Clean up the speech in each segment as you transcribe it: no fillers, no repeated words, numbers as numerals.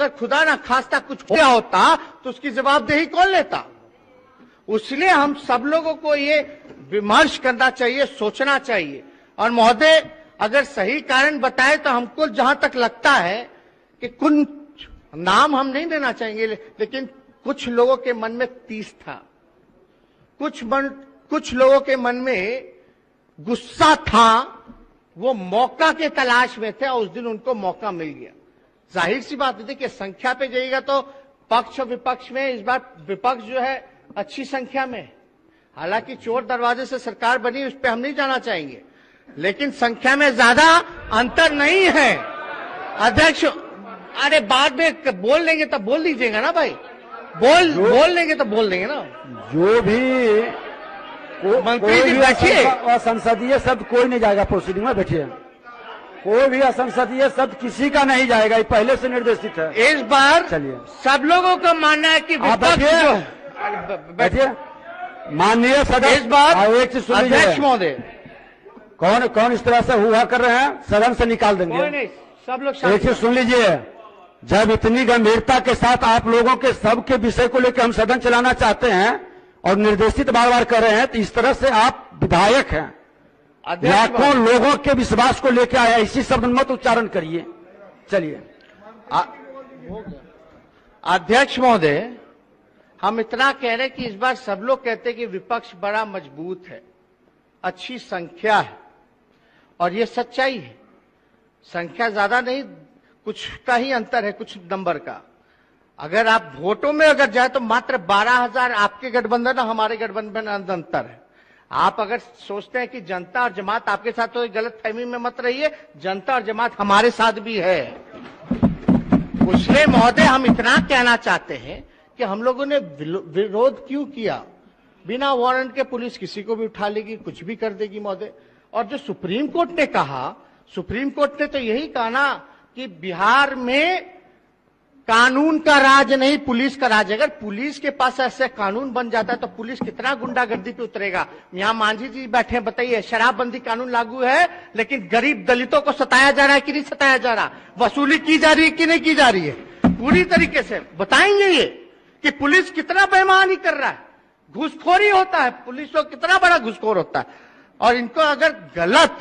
अगर खुदा ना खास्ता कुछ हो गया होता तो उसकी जवाबदेही कौन लेता? इसलिए हम सब लोगों को ये विमर्श करना चाहिए, सोचना चाहिए। और महोदय, अगर सही कारण बताए तो हमको जहां तक लगता है कि कुछ नाम हम नहीं लेना चाहेंगे, लेकिन कुछ लोगों के मन में तीस था, कुछ लोगों के मन में गुस्सा था, वो मौका के तलाश में थे और उस दिन उनको मौका मिल गया। जाहिर सी बात है कि संख्या पे जाइएगा तो पक्ष और विपक्ष में इस बार विपक्ष जो है अच्छी संख्या में, हालांकि चोर दरवाजे से सरकार बनी, उस पर हम नहीं जाना चाहेंगे, लेकिन संख्या में ज्यादा अंतर नहीं है। अध्यक्ष, अरे बाद में बोल लेंगे तब बोल दीजिएगा ना भाई, बोल लेंगे तो बोल देंगे ना। जो भी मंत्री जी बैठिए, असंसदीय शब्द कोई नहीं जाएगा प्रोसीडिंग में, बैठिए। कोई भी असंसदीय शब्द किसी का नहीं जाएगा, ये पहले से निर्देशित है। इस बार चलिए, सब लोगों का मानना है कि बैठिए माननीय सदस्य, इस बार एक चीज सुन लीजिए अध्यक्ष महोदय, कौन इस तरह से हुआ कर रहे हैं, सदन से निकाल देंगे। कोई नहीं, सब लोग एक चीज सुन लीजिए, जब इतनी गंभीरता के साथ आप लोगों के सबके विषय को लेकर हम सदन चलाना चाहते हैं और निर्देशित बार बार कर रहे हैं, तो इस तरह से आप विधायक हैं, लाखों लोगों के विश्वास को लेकर आया, इसी शब्द मत उच्चारण करिए। चलिए अध्यक्ष महोदय, हम इतना कह रहे हैं कि इस बार सब लोग कहते हैं कि विपक्ष बड़ा मजबूत है, अच्छी संख्या है, और ये सच्चाई है। संख्या ज्यादा नहीं, कुछ का ही अंतर है, कुछ नंबर का। अगर आप वोटों में अगर जाए तो मात्र 12,000 आपके गठबंधन और हमारे गठबंधन में अंतर है। आप अगर सोचते हैं कि जनता और जमात आपके साथ, तो गलत फहमी में मत रहिए, जनता और जमात हमारे साथ भी है। इसलिए महोदय, हम इतना कहना चाहते हैं कि हम लोगों ने विरोध क्यों किया? बिना वारंट के पुलिस किसी को भी उठा लेगी, कुछ भी कर देगी महोदय। और जो सुप्रीम कोर्ट ने कहा, सुप्रीम कोर्ट ने तो यही कहा ना कि बिहार में कानून का राज नहीं, पुलिस का राज। अगर पुलिस के पास ऐसे कानून बन जाता है तो पुलिस कितना गुंडागर्दी पे उतरेगा। यहाँ मांझी जी बैठे हैं, बताइए, शराबबंदी कानून लागू है, लेकिन गरीब दलितों को सताया जा रहा है कि नहीं सताया जा रहा? वसूली की जा रही है कि नहीं की जा रही है? पूरी तरीके से बताएंगे ये कि पुलिस कितना बेईमानी कर रहा है, घूसखोरी होता है, पुलिस को कितना बड़ा घूसखोर होता है। और इनको अगर गलत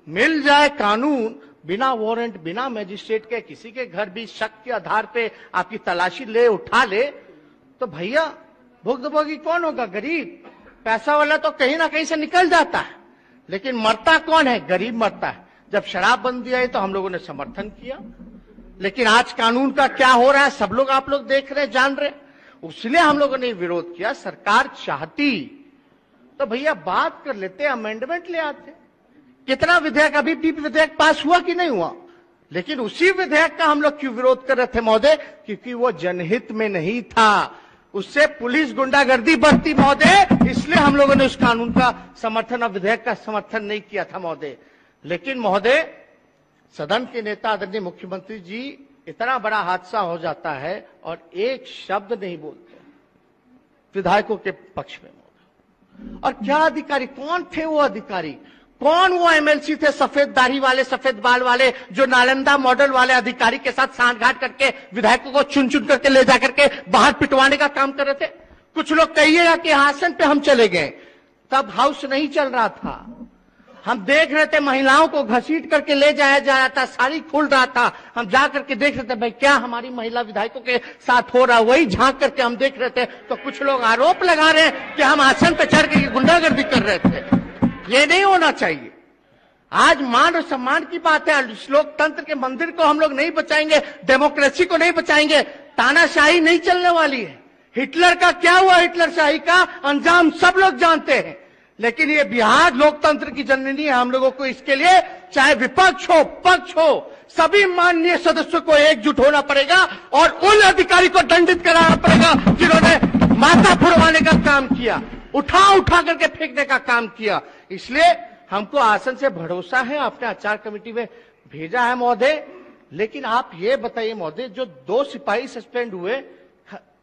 मिल जाए कानून, बिना वारंट, बिना मजिस्ट्रेट के किसी के घर भी शक के आधार पे आपकी तलाशी ले, उठा ले, तो भैया भुगतभोगी कौन होगा? गरीब। पैसा वाला तो कहीं ना कहीं से निकल जाता है, लेकिन मरता कौन है? गरीब मरता है। जब शराबबंदी आई तो हम लोगों ने समर्थन किया, लेकिन आज कानून का क्या हो रहा है सब लोग, आप लोग देख रहे, जान रहे, इसलिए हम लोगों ने विरोध किया। सरकार चाहती तो भैया बात कर लेते, अमेंडमेंट ले आते। कितना विधेयक, अभी भी विधेयक पास हुआ कि नहीं हुआ, लेकिन उसी विधेयक का हम लोग क्यों विरोध कर रहे थे महोदय? क्योंकि वो जनहित में नहीं था, उससे पुलिस गुंडागर्दी बढ़ती महोदय, इसलिए हम लोगों ने उस कानून का समर्थन और विधेयक का समर्थन नहीं किया था महोदय। लेकिन महोदय, सदन के नेता आदरणीय मुख्यमंत्री जी, इतना बड़ा हादसा हो जाता है और एक शब्द नहीं बोलते विधायकों के पक्ष में महोदय। और क्या अधिकारी, कौन थे वो अधिकारी, कौन वो एमएलसी थे, सफेद दाढ़ी वाले, सफेद बाल वाले, जो नालंदा मॉडल वाले अधिकारी के साथ सांठगांठ करके विधायकों को चुन चुन करके ले जाकर के बाहर पिटवाने का काम कर रहे थे? कुछ लोग कहिएगा कि आसन पे हम चले गए, तब हाउस नहीं चल रहा था, हम देख रहे थे महिलाओं को घसीट करके ले जाया जा रहा था, साड़ी खुल रहा था, हम जा करके देख रहे थे भाई क्या हमारी महिला विधायकों के साथ हो रहा, वही झांक करके हम देख रहे थे। तो कुछ लोग आरोप लगा रहे हैं कि हम आसन पे चढ़ के गुंडागर्दी कर रहे थे। ये नहीं होना चाहिए। आज मान और सम्मान की बात है, लोकतंत्र के मंदिर को हम लोग नहीं बचाएंगे, डेमोक्रेसी को नहीं बचाएंगे, तानाशाही नहीं चलने वाली है। हिटलर का क्या हुआ, हिटलर शाही का अंजाम सब लोग जानते हैं, लेकिन ये बिहार लोकतंत्र की जननी है। हम लोगों को इसके लिए चाहे विपक्ष हो पक्ष हो, सभी माननीय सदस्यों को एकजुट होना पड़ेगा और उन अधिकारी को दंडित कराना पड़ेगा जिन्होंने माथा फुड़वाने का काम किया, उठा उठा करके फेंकने का काम किया। इसलिए हमको आसन से भरोसा है, आपने आचार कमेटी में भेजा है महोदय। लेकिन आप ये बताइए महोदय, जो 2 सिपाही सस्पेंड हुए,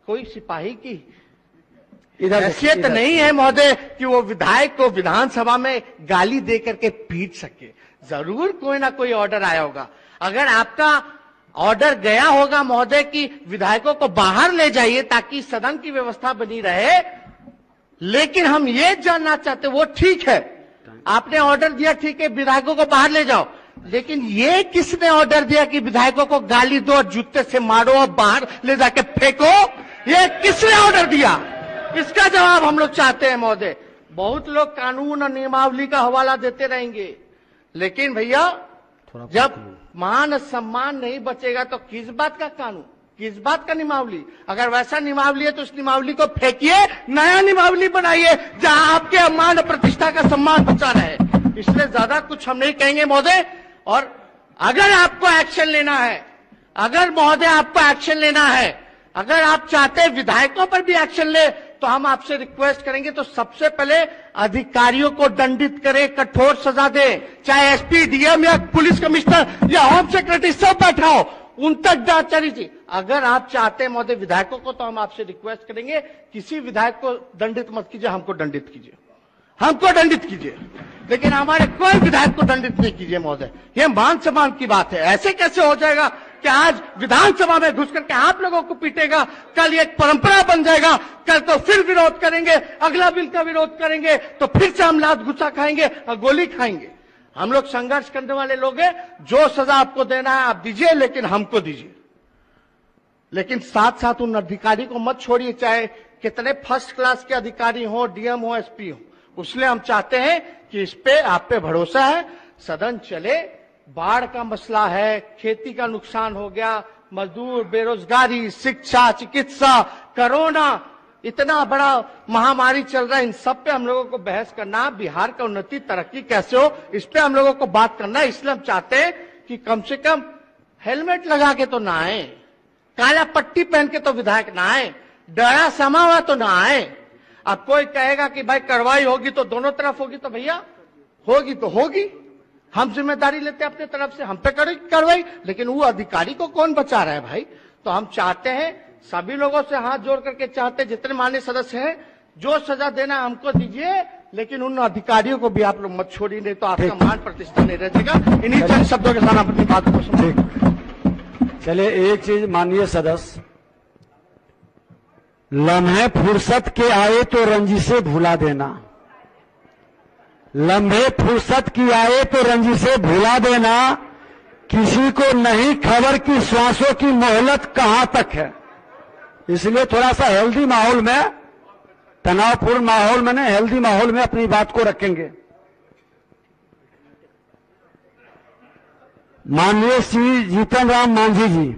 कोई सिपाही की हैसियत नहीं है महोदय कि वो विधायक को विधानसभा में गाली दे करके पीट सके। जरूर कोई ना कोई ऑर्डर आया होगा। अगर आपका ऑर्डर गया होगा महोदय कि विधायकों को बाहर ले जाइए ताकि सदन की व्यवस्था बनी रहे, लेकिन हम ये जानना चाहते, वो ठीक है आपने ऑर्डर दिया, ठीक है विधायकों को बाहर ले जाओ, लेकिन ये किसने ऑर्डर दिया कि विधायकों को गाली दो और जूते से मारो और बाहर ले जाके फेंको? ये किसने ऑर्डर दिया? इसका जवाब हम लोग चाहते हैं महोदय। बहुत लोग कानून और नियमावली का हवाला देते रहेंगे, लेकिन भैया जब मान सम्मान नहीं बचेगा तो किस बात का कानून, किस बात का नियमावली? अगर वैसा नियमावली है तो उस नियमावली को फेंकिए, नया नियमावली बनाइए जहां आपके मान और प्रतिष्ठा का सम्मान बचा रहे। इसलिए ज्यादा कुछ हम नहीं कहेंगे महोदय। और अगर आपको एक्शन लेना है, अगर महोदय आपको एक्शन लेना है, अगर आप चाहते हैं विधायकों पर भी एक्शन ले, तो हम आपसे रिक्वेस्ट करेंगे तो सबसे पहले अधिकारियों को दंडित करें, कठोर सजा दे, चाहे एसपी, डीएम या पुलिस कमिश्नर या होम सेक्रेटरी सब बैठा हो, उन तक जांच चली थी। अगर आप चाहते हैं महोदय विधायकों को, तो हम आपसे रिक्वेस्ट करेंगे किसी विधायक को दंडित मत कीजिए, हमको दंडित कीजिए, हमको दंडित कीजिए, लेकिन हमारे कोई विधायक को दंडित नहीं कीजिए महोदय। ये मान सम्मान की बात है। ऐसे कैसे हो जाएगा कि आज विधानसभा में घुस करके आप लोगों को पीटेगा, कल एक परंपरा बन जाएगा, कल तो फिर विरोध करेंगे, अगला बिल का विरोध करेंगे तो फिर से हम लात गुस्सा खाएंगे और गोली खाएंगे। हम लोग संघर्ष करने वाले लोग हैं, जो सजा आपको देना है आप दीजिए, लेकिन हमको दीजिए। लेकिन साथ साथ उन अधिकारी को मत छोड़िए, चाहे कितने फर्स्ट क्लास के अधिकारी हो, डीएम हो, एसपी हो। उसलिए हम चाहते हैं कि इस पे आप पे भरोसा है, सदन चले। बाढ़ का मसला है, खेती का नुकसान हो गया, मजदूर, बेरोजगारी, शिक्षा, चिकित्सा, कोरोना, इतना बड़ा महामारी चल रहा है, इन सब पे हम लोगों को बहस करना, बिहार का उन्नति तरक्की कैसे हो इस पे हम लोगों को बात करना है। इसलिए हम चाहते हैं कि कम से कम हेलमेट लगा के तो ना आए, काला पट्टी पहन के तो विधायक ना आए, डरा समा हुआ तो ना आए। अब कोई कहेगा कि भाई कार्रवाई होगी तो दोनों तरफ होगी, तो भैया होगी तो होगी, हम जिम्मेदारी लेते हैं अपने तरफ से, हम पे करेगी कार्रवाई, लेकिन वो अधिकारी को कौन बचा रहा है भाई? तो हम चाहते हैं, सभी लोगों से हाथ जोड़ करके चाहते हैं, जितने माननीय सदस्य हैं, जो सजा देना है हमको दीजिए, लेकिन उन अधिकारियों को भी आप लोग मत छोड़िए, नहीं तो आपका मान प्रतिष्ठा नहीं रहेगा। इन्हीं चंद शब्दों के साथ आप अपनी बात को समझिए। चलिए, एक चीज माननीय सदस्य, लम्हे फुर्सत के आए तो रंजिशे भुला देना, लम्हे फुर्सत की आए तो रंजिशे भुला देना, किसी को नहीं खबर की श्वासों की मोहलत कहां तक है। इसलिए थोड़ा सा हेल्दी माहौल में, तनावपूर्ण माहौल में नहीं, हेल्दी माहौल में अपनी बात को रखेंगे। माननीय श्री जीतन राम मांझी जी।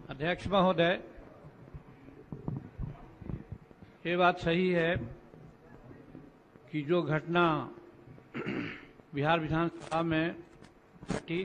अध्यक्ष महोदय, ये बात सही है कि जो घटना बिहार विधानसभा में घटी